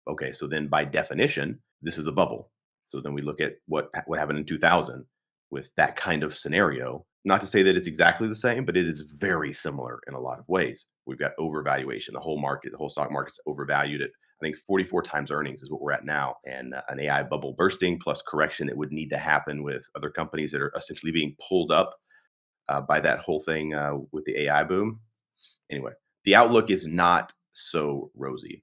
Okay, so then by definition, this is a bubble. So then we look at what happened in 2000 with that kind of scenario. Not to say that it's exactly the same, but it is very similar in a lot of ways. We've got overvaluation. The whole market, the whole stock market's overvalued at, I think, 44 times earnings is what we're at now. And an AI bubble bursting plus correction that would need to happen with other companies that are essentially being pulled up by that whole thing with the AI boom. Anyway, the outlook is not so rosy.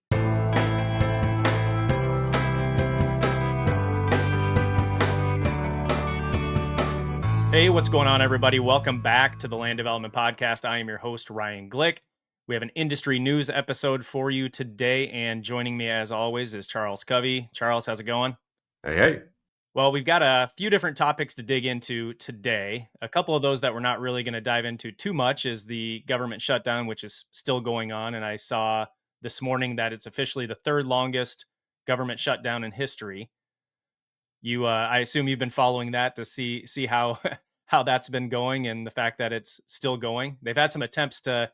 Hey, what's going on, everybody? Welcome back to the Land Development Podcast. I am your host, Ryan Glick. We have an industry news episode for you today, and joining me, as always, is Charles Covey. Charles, how's it going? Hey, hey. Well, we've got a few different topics to dig into today. A couple of those that we're not really going to dive into too much is the government shutdown, which is still going on. And I saw this morning that it's officially the third longest government shutdown in history. I assume you've been following that to see how how that's been going and the fact that it's still going. They've had some attempts to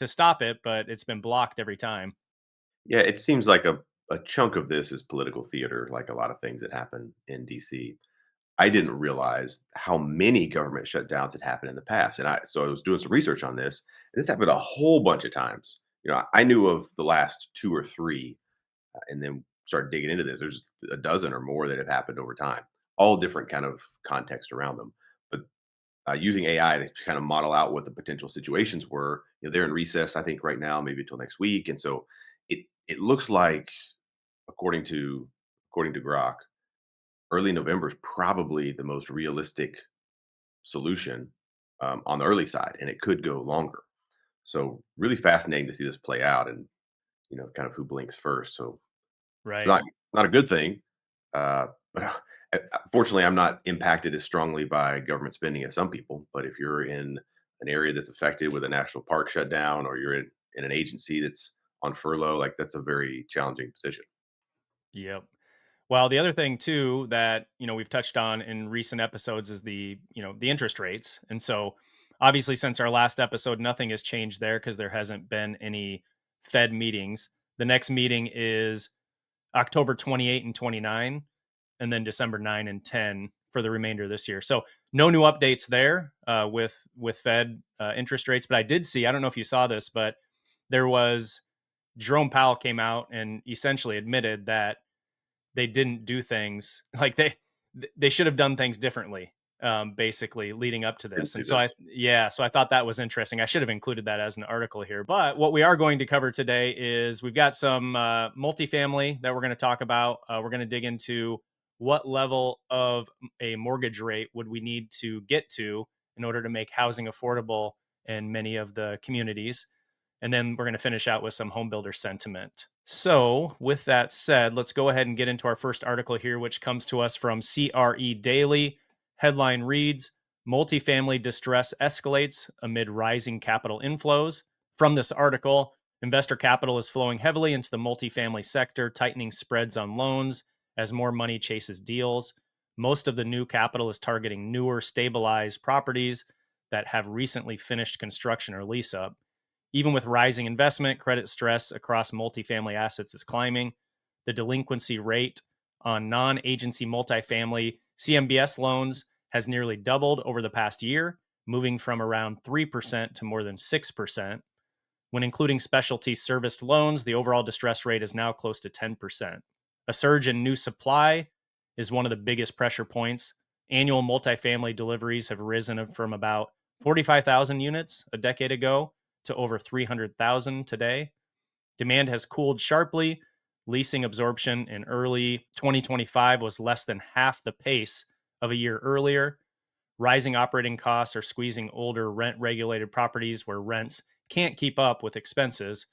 stop it, but it's been blocked every time. Yeah, it seems like a chunk of this is political theater, like a lot of things that happen in DC. I didn't realize how many government shutdowns had happened in the past. So I was doing some research on this, and this happened a whole bunch of times. I knew of the last two or three, and then started digging into this. There's a dozen or more that have happened over time, all different kind of context around them. But using AI to kind of model out what the potential situations were, they're in recess, I think, right now, maybe until next week, and so it looks like, according to Grok, early November is probably the most realistic solution on the early side, and it could go longer. So really fascinating to see this play out, and kind of who blinks first. So Right. it's not a good thing, but fortunately, I'm not impacted as strongly by government spending as some people. But if you're in an area that's affected with a national park shutdown, or you're in an agency that's on furlough, like that's a very challenging position. Yep. Well, the other thing too that, we've touched on in recent episodes is the interest rates. And so obviously since our last episode, nothing has changed there because there hasn't been any Fed meetings. The next meeting is October 28 and 29, and then December 9 and 10 for the remainder of this year. So no new updates there with Fed interest rates. But I did see, I don't know if you saw this, but there was Jerome Powell came out and essentially admitted that they didn't do things like they should have done things differently, basically leading up to Didn't this. see And so I this. yeah, so I thought that was interesting. I should have included that as an article here. But what we are going to cover today is we've got some multifamily that we're going to talk about. We're going to dig into what level of a mortgage rate would we need to get to in order to make housing affordable in many of the communities. And then we're going to finish out with some home builder sentiment. So, with that said, let's go ahead and get into our first article here, which comes to us from CRE Daily. Headline reads: Multifamily distress escalates amid rising capital inflows. From this article, investor capital is flowing heavily into the multifamily sector, tightening spreads on loans as more money chases deals. Most of the new capital is targeting newer, stabilized properties that have recently finished construction or lease up. Even with rising investment, credit stress across multifamily assets is climbing. The delinquency rate on non agency multifamily CMBS loans has nearly doubled over the past year, moving from around 3% to more than 6%. When including specialty serviced loans, the overall distress rate is now close to 10%. A surge in new supply is one of the biggest pressure points. Annual multifamily deliveries have risen from about 45,000 units a decade ago to over 300,000 today. Demand has cooled sharply. Leasing absorption in early 2025 was less than half the pace of a year earlier. Rising operating costs are squeezing older rent regulated properties where rents can't keep up with expenses.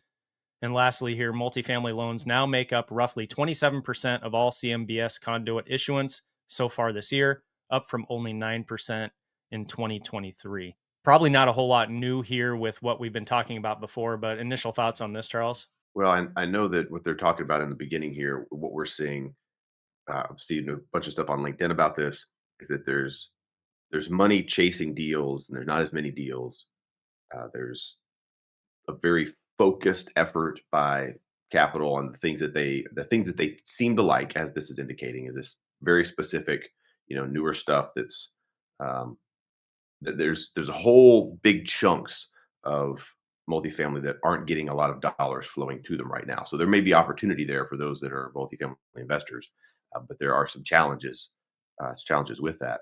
And lastly, here, multifamily loans now make up roughly 27% of all CMBS conduit issuance so far this year, up from only 9% in 2023. Probably not a whole lot new here with what we've been talking about before, but initial thoughts on this, Charles? Well, I know that what they're talking about in the beginning here, what we're seeing, I've seen a bunch of stuff on LinkedIn about this, is that there's money chasing deals, and there's not as many deals. There's a very focused effort by capital on the things that they seem to like, as this is indicating, is this very specific, newer stuff that's um, there's a whole big chunks of multifamily that aren't getting a lot of dollars flowing to them right now. So there may be opportunity there for those that are multifamily investors, but there are some challenges with that.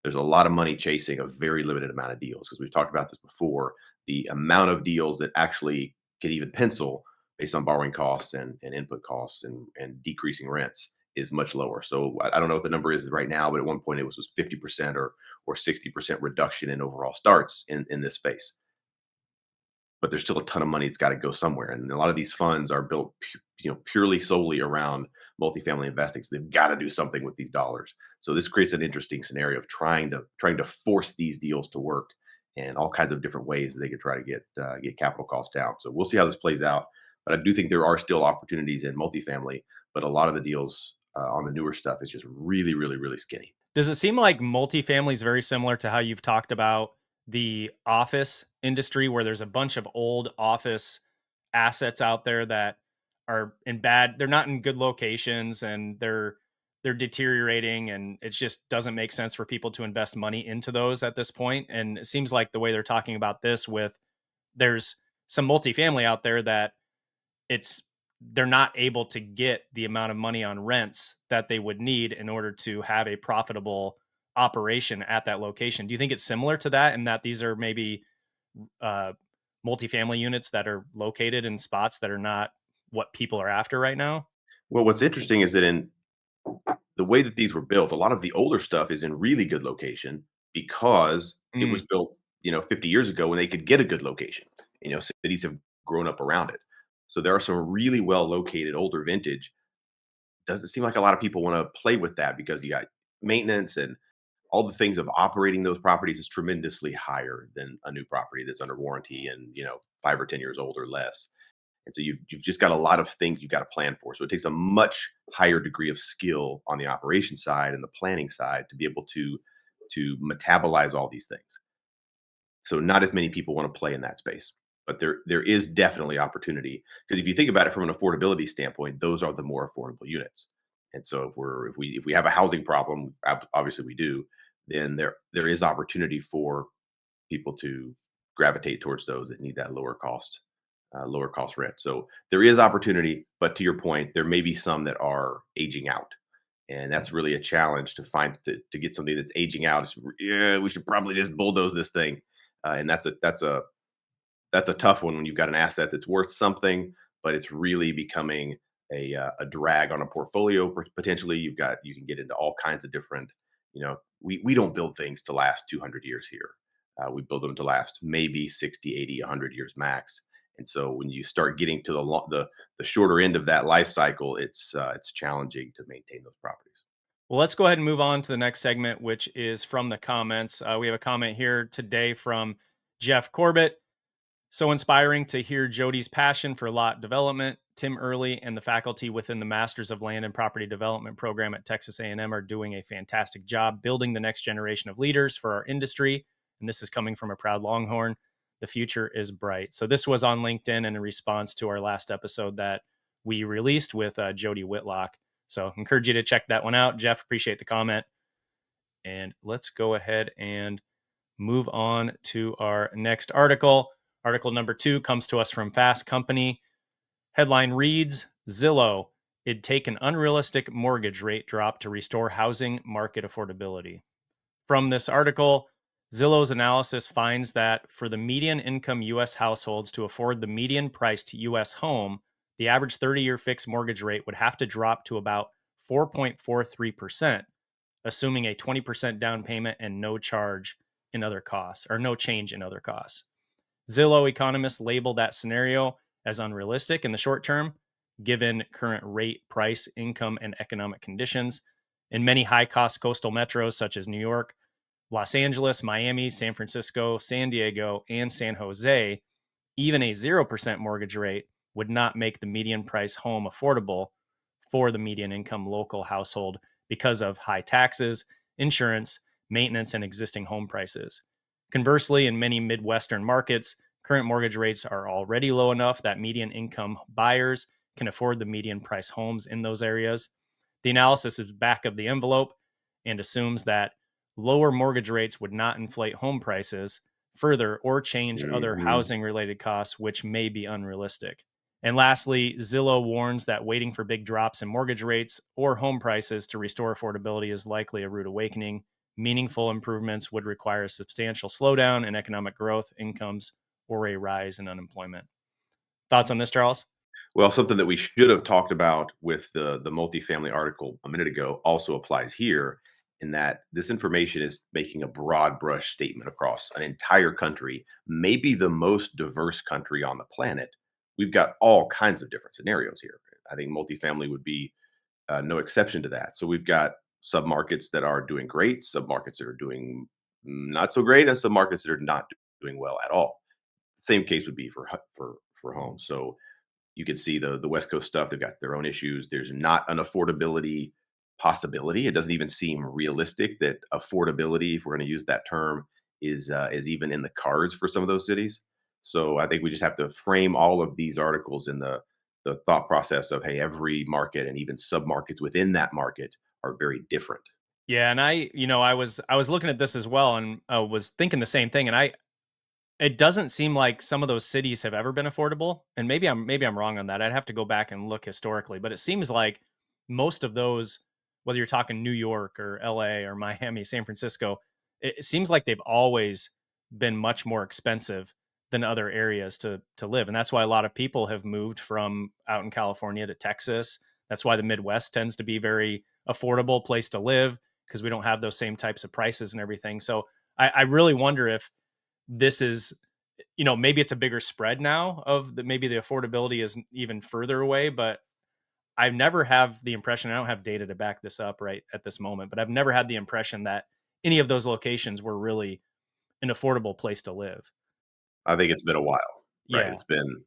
There's a lot of money chasing a very limited amount of deals because we've talked about this before. The amount of deals that actually could even pencil based on borrowing costs and input costs and decreasing rents is much lower. So I don't know what the number is right now, but at one point it was 50% or 60% reduction in overall starts in this space. But there's still a ton of money that's got to go somewhere, and a lot of these funds are built, purely solely around multifamily investing. So they've got to do something with these dollars. So this creates an interesting scenario of trying to force these deals to work, and all kinds of different ways that they could try to get capital costs down. So we'll see how this plays out. But I do think there are still opportunities in multifamily, but a lot of the deals on the newer stuff is just really, really, really skinny. Does it seem like multifamily is very similar to how you've talked about the office industry, where there's a bunch of old office assets out there that are they're not in good locations, and they're deteriorating, and it just doesn't make sense for people to invest money into those at this point. And it seems like the way they're talking about this, with there's some multifamily out there that it's they're not able to get the amount of money on rents that they would need in order to have a profitable operation at that location. Do you think it's similar to that, in that these are maybe uh, multifamily units that are located in spots that are not what people are after right now? Well, what's interesting is that in the way that these were built, a lot of the older stuff is in really good location because it was Mm. built, 50 years ago when they could get a good location. Cities have grown up around it. So there are some really well located older vintage. Doesn't seem like a lot of people want to play with that because you got maintenance and all the things of operating those properties is tremendously higher than a new property that's under warranty and, 5 or 10 years old or less. And so you've just got a lot of things you've got to plan for. So it takes a much higher degree of skill on the operation side and the planning side to be able to metabolize all these things. So not as many people want to play in that space. But there is definitely opportunity because if you think about it from an affordability standpoint, those are the more affordable units. And so if we have a housing problem, obviously we do, then there is opportunity for people to gravitate towards those that need that lower cost rent. So there is opportunity, but to your point, there may be some that are aging out. And that's really a challenge to find to get something that's aging out. Yeah, we should probably just bulldoze this thing. And that's a tough one when you've got an asset that's worth something, but it's really becoming a drag on a portfolio. Potentially, you can get into all kinds of different. We don't build things to last 200 years here. We build them to last maybe 60, 80, 100 years max. And so when you start getting to the shorter end of that life cycle, it's challenging to maintain those properties. Well, let's go ahead and move on to the next segment, which is from the comments. We have a comment here today from Jeff Corbett. So inspiring to hear Jody's passion for lot development. Tim Early and the faculty within the Masters of Land and Property Development program at Texas A&M are doing a fantastic job building the next generation of leaders for our industry. And this is coming from a proud Longhorn. The future is bright. So this was on LinkedIn in response to our last episode that we released with Jody Whitlock. So encourage you to check that one out. Jeff, appreciate the comment. And let's go ahead and move on to our next article. Article number 2 comes to us from Fast Company. Headline reads, Zillow, it'd take an unrealistic mortgage rate drop to restore housing market affordability. From this article, Zillow's analysis finds that for the median income U.S. households to afford the median priced U.S. home, the average 30-year fixed mortgage rate would have to drop to about 4.43%, assuming a 20% down payment and no charge in other costs, or no change in other costs. Zillow economists label that scenario as unrealistic in the short term, given current rate, price, income, and economic conditions. In many high cost coastal metros such as New York, Los Angeles, Miami, San Francisco, San Diego, and San Jose, even a 0% mortgage rate would not make the median price home affordable for the median income local household because of high taxes, insurance, maintenance, and existing home prices. Conversely, in many Midwestern markets, current mortgage rates are already low enough that median income buyers can afford the median price homes in those areas. The analysis is back of the envelope and assumes that lower mortgage rates would not inflate home prices further or change other Mhm. housing related costs, which may be unrealistic. And lastly, Zillow warns that waiting for big drops in mortgage rates or home prices to restore affordability is likely a rude awakening. Meaningful improvements would require a substantial slowdown in economic growth, incomes, or a rise in unemployment. Thoughts on this, Charles? Well, something that we should have talked about with the multifamily article a minute ago also applies here in that this information is making a broad brush statement across an entire country, maybe the most diverse country on the planet. We've got all kinds of different scenarios here. I think multifamily would be no exception to that. So we've got submarkets that are doing great, submarkets that are doing not so great, and submarkets that are not doing well at all. Same case would be for homes. So you can see the West Coast stuff. They've got their own issues. There's not an affordability possibility. It doesn't even seem realistic that affordability, if we're going to use that term, is even in the cards for some of those cities. So I think we just have to frame all of these articles in the thought process of, hey, every market and even submarkets within that market are very different. Yeah, and I was looking at this as well, and was thinking the same thing. And it doesn't seem like some of those cities have ever been affordable, and maybe I'm wrong on that. I'd have to go back and look historically, but it seems like most of those, whether you're talking New York or LA or Miami, San Francisco, it seems like they've always been much more expensive than other areas to live. And that's why a lot of people have moved from out in California to Texas. That's why the Midwest tends to be very affordable place to live, because we don't have those same types of prices and everything. So I really wonder if this is, maybe it's a bigger spread now of the, maybe the affordability is even further away. But I never have the impression, I don't have data to back this up right at this moment, but I've never had the impression that any of those locations were really an affordable place to live. I think it's been a while, right? Yeah. It's been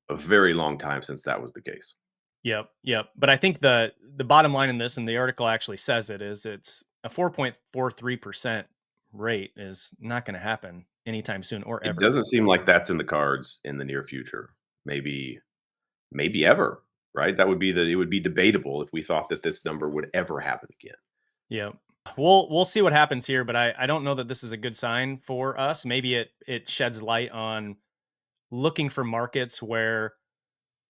a very long time since that was the case. Yep. Yep. But I think the bottom line in this, and the article actually says it, is it's a 4.43% rate is not going to happen anytime soon or It ever. doesn't seem like that's in the cards in the near future. Maybe ever, right? That would be it would be debatable if we thought that this number would ever happen again. Yeah. We'll see what happens here, but I don't know that this is a good sign for us. Maybe it sheds light on looking for markets where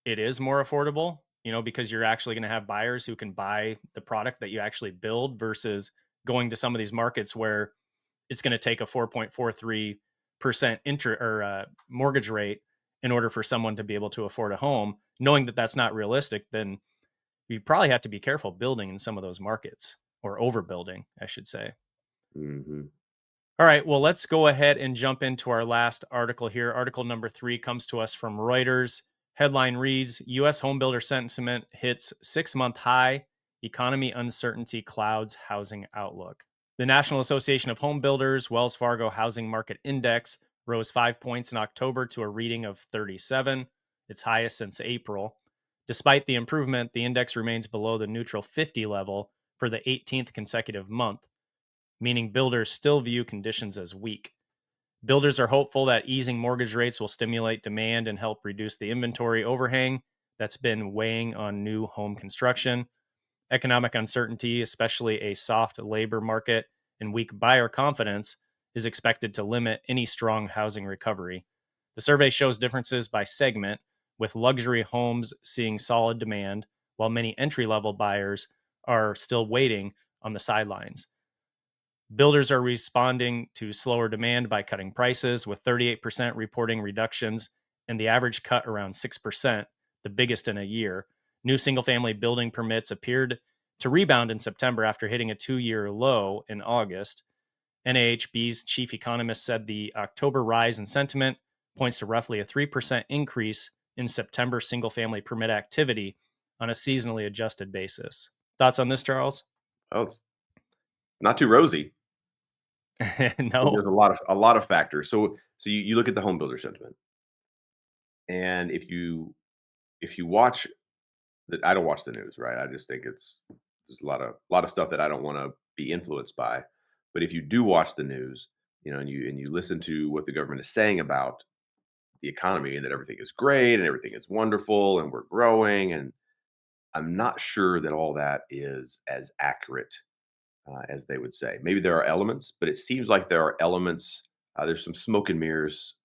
it is more affordable, because you're actually going to have buyers who can buy the product that you actually build, versus going to some of these markets where it's going to take a 4.43% mortgage rate in order for someone to be able to afford a home. Knowing that that's not realistic, then you probably have to be careful building in some of those markets, or overbuilding, I should say. Mhm. All right, well, let's go ahead and jump into our last article here. Article number 3 comes to us from Reuters. Headline reads: U.S. homebuilder sentiment hits 6-month high. Economy uncertainty clouds housing outlook. The National Association of Home Builders Wells Fargo Housing Market Index rose 5 points in October to a reading of 37, its highest since April. Despite the improvement, the index remains below the neutral 50 level for the 18th consecutive month, meaning builders still view conditions as weak. Builders are hopeful that easing mortgage rates will stimulate demand and help reduce the inventory overhang that's been weighing on new home construction. Economic uncertainty, especially a soft labor market and weak buyer confidence, is expected to limit any strong housing recovery. The survey shows differences by segment, with luxury homes seeing solid demand, while many entry level buyers are still waiting on the sidelines. Builders are responding to slower demand by cutting prices, with 38% reporting reductions and the average cut around 6%, the biggest in a year. New single family building permits appeared to rebound in September after hitting a 2-year low in August. NAHB's chief economist said the October rise in sentiment points to roughly a 3% increase in September single family permit activity on a seasonally adjusted basis. Thoughts on this, Charles? Well, it's not too rosy. No. There's a lot of factors. So you look at the home builder sentiment, and if you watch I don't watch the news, right? I just think there's a lot of stuff that I don't want to be influenced by. But if you do watch the news, and you listen to what the government is saying about the economy and that everything is great and everything is wonderful and we're growing. And I'm not sure that all that is as accurate as they would say. Maybe there are elements, but it seems like there are elements. There's some smoke and mirrors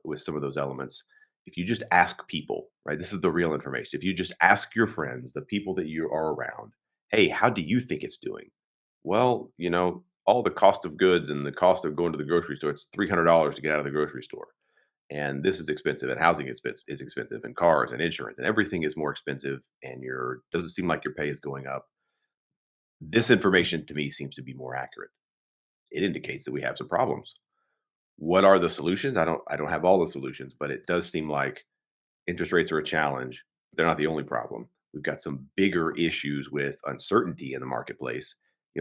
with some of those elements. If you just ask people, right, this is the real information. If you just ask your friends, the people that you are around, hey, how do you think it's doing? Well, all the cost of goods and the cost of going to the grocery store, it's $300 to get out of the grocery store. And this is expensive, and housing is expensive, and cars and insurance and everything is more expensive. And your doesn't seem like your pay is going up. This information to me seems to be more accurate. It indicates that we have some problems. What are the solutions? I don't have all the solutions, but it does seem like interest rates are a challenge. They're not the only problem. We've got some bigger issues with uncertainty in the marketplace.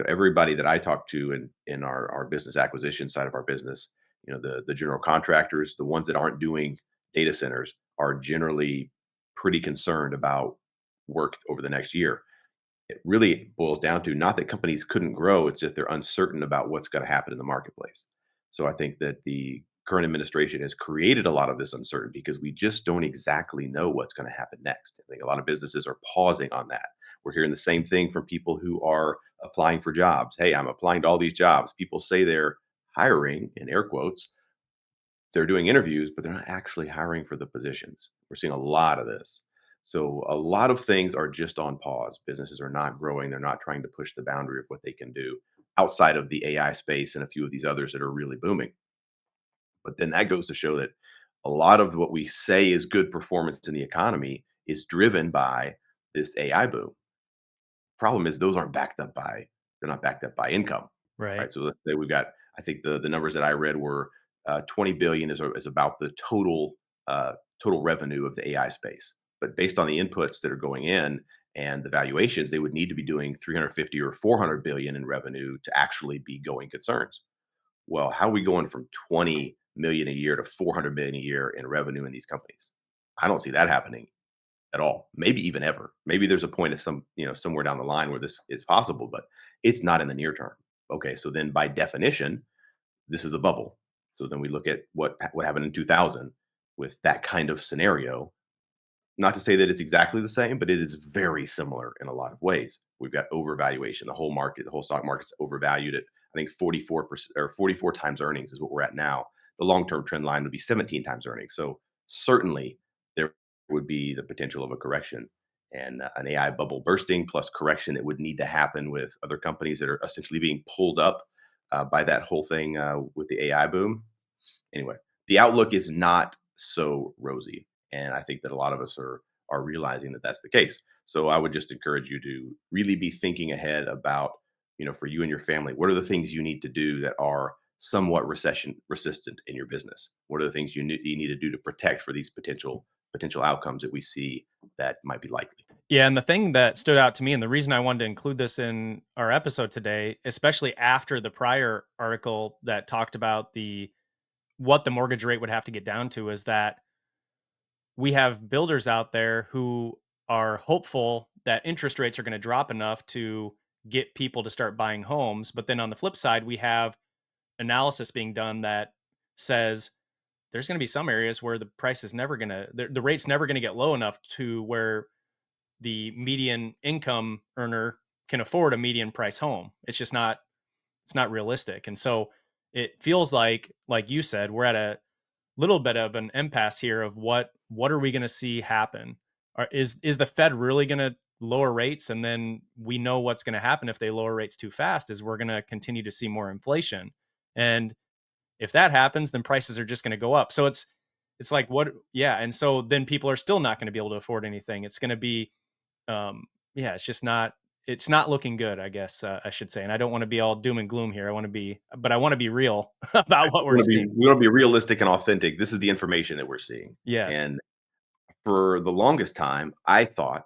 Everybody that I talk to in our business acquisition side of our business, the general contractors, the ones that aren't doing data centers are generally pretty concerned about work over the next year. It really boils down to not that companies couldn't grow, it's just they're uncertain about what's going to happen in the marketplace. So I think that the current administration has created a lot of this uncertainty because we just don't exactly know what's going to happen next. I think a lot of businesses are pausing on that. We're hearing the same thing from people who are applying for jobs. Hey, I'm applying to all these jobs. People say they're hiring in air quotes, they're doing interviews, but they're not actually hiring for the positions. We're seeing a lot of this. So a lot of things are just on pause. Businesses are not growing. They're not trying to push the boundary of what they can do outside of the AI space and a few of these others that are really booming. But then that goes to show that a lot of what we say is good performance in the economy is driven by this AI boom. Problem is those aren't backed up by they're not backed up by income, Right. right? So let's say we've got I think the numbers that I read were 20 billion is about the total revenue of the AI space. But based on the inputs that are going in and the valuations, they would need to be doing 350 or 400 billion in revenue to actually be going concerns. Well, how are we going from 20 million a year to 400 million a year in revenue in these companies? I don't see that happening at all, maybe even ever. Maybe there's a point of somewhere down the line where this is possible, but it's not in the near term. Okay, so then by definition, this is a bubble. So then we look at what happened in 2000 with that kind of scenario. Not to say that it's exactly the same, but it is very similar in a lot of ways. We've got overvaluation. The whole market, the whole stock market's overvalued at I think 44% or 44 times earnings is what we're at now. The long-term trend line would be 17 times earnings. So certainly there would be the potential of a correction and an AI bubble bursting plus correction that would need to happen with other companies that are essentially being pulled up by that whole thing with the AI boom. Anyway, the outlook is not so rosy, and I think that a lot of us are realizing that that's the case. So I would just encourage you to really be thinking ahead about, for you and your family, what are the things you need to do that are somewhat recession resistant in your business? What are the things you need to do to protect for these potential outcomes that we see that might be likely? Yeah, and the thing that stood out to me, and the reason I wanted to include this in our episode today, especially after the prior article that talked about the what the mortgage rate would have to get down to, is that we have builders out there who are hopeful that interest rates are going to drop enough to get people to start buying homes. But then on the flip side, we have analysis being done that says there's going to be some areas where the price is never going to, the rate's never going to get low enough to where the median income earner can afford a median price home. It's just not, it's not realistic. And so it feels like you said, we're at a little bit of an impasse here of what are we going to see happen? Is the Fed really going to lower rates? And then we know what's going to happen if they lower rates too fast is we're going to continue to see more inflation. And if that happens, then prices are just going to go up. So it's like what, yeah. And so then people are still not going to be able to afford anything. It's going to be, yeah, it's just not, it's not looking good, I guess I should say. And I don't want to be all doom and gloom here. But I want to be real about what we're seeing. We want to be realistic and authentic. This is the information that we're seeing, Yes. and for the longest time, I thought,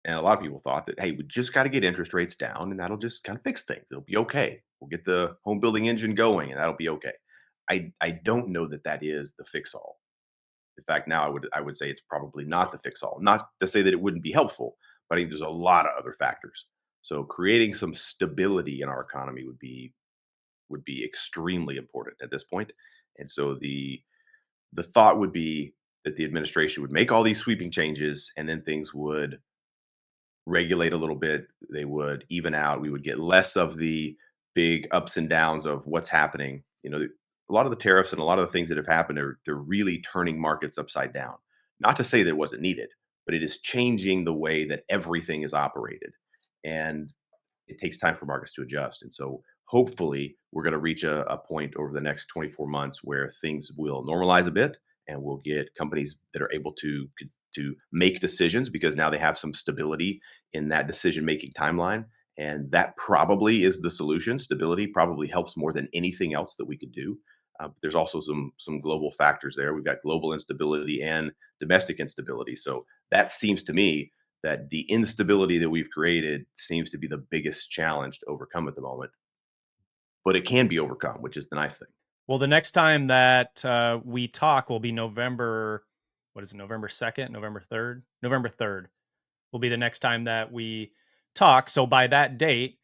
and a lot of people thought that, hey, we just got to get interest rates down and that'll just kind of fix things. It'll be okay. We'll get the home building engine going and that'll be okay. I don't know that that is the fix all. In fact, now I would say it's probably not the fix all. Not to say that it wouldn't be helpful, but I think there's a lot of other factors. So creating some stability in our economy would be extremely important at this point. And so the thought would be that the administration would make all these sweeping changes and then things would regulate a little bit. They would even out. We would get less of the big ups and downs of what's happening. A lot of the tariffs and a lot of the things that have happened are they're really turning markets upside down. Not to say that it wasn't needed, but it is changing the way that everything is operated. And it takes time for markets to adjust. And so hopefully we're going to reach a point over the next 24 months where things will normalize a bit and we'll get companies that are able to make decisions because now they have some stability in that decision making timeline. And that probably is the solution. Stability probably helps more than anything else that we could do. But there's also some global factors there. We've got global instability and domestic instability. So that seems to me that the instability that we've created seems to be the biggest challenge to overcome at the moment. But it can be overcome, which is the nice thing. Well, the next time that we talk will be November. What is it? November 2nd, November 3rd, November 3rd will be the next time that we talk. So by that date,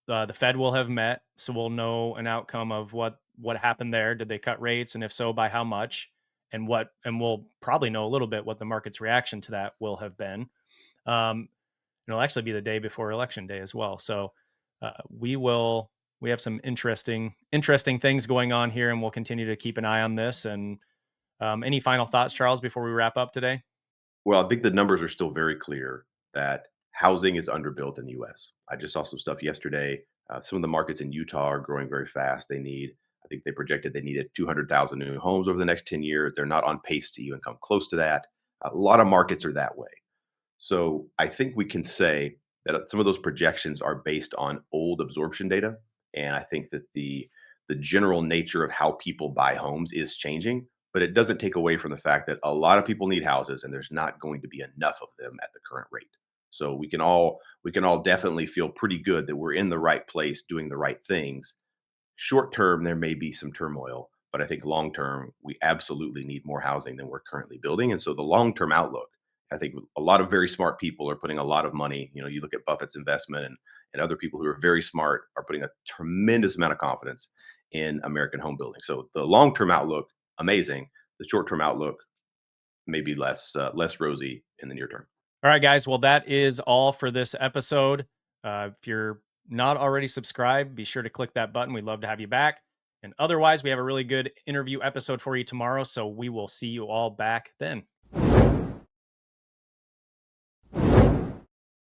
the Fed will have met, so we'll know an outcome of what happened there. Did they cut rates, and if so, by how much? And we'll probably know a little bit what the market's reaction to that will have been. Um, it'll actually be the day before election day as well. So we will we have some interesting things going on here, and we'll continue to keep an eye on this. And any final thoughts, Charles, before we wrap up today? Well, I think the numbers are still very clear that housing is underbuilt in the US. I just saw some stuff yesterday. Some of the markets in Utah are growing very fast. I think they projected they needed 200,000 new homes over the next 10 years. They're not on pace to even come close to that. A lot of markets are that way. So I think we can say that some of those projections are based on old absorption data, and I think that the general nature of how people buy homes is changing, but it doesn't take away from the fact that a lot of people need houses, and there's not going to be enough of them at the current rate. So we can all definitely feel pretty good that we're in the right place, doing the right things. Short term, there may be some turmoil, but I think long term, we absolutely need more housing than we're currently building. And so the long term outlook, I think a lot of very smart people are putting a lot of money. You look at Buffett's investment and other people who are very smart are putting a tremendous amount of confidence in American home building. So the long term outlook, amazing. The short term outlook, maybe less rosy in the near term. All right, guys. Well, that is all for this episode. If you're not already subscribed, be sure to click that button. We'd love to have you back. And otherwise, we have a really good interview episode for you tomorrow. So we will see you all back then.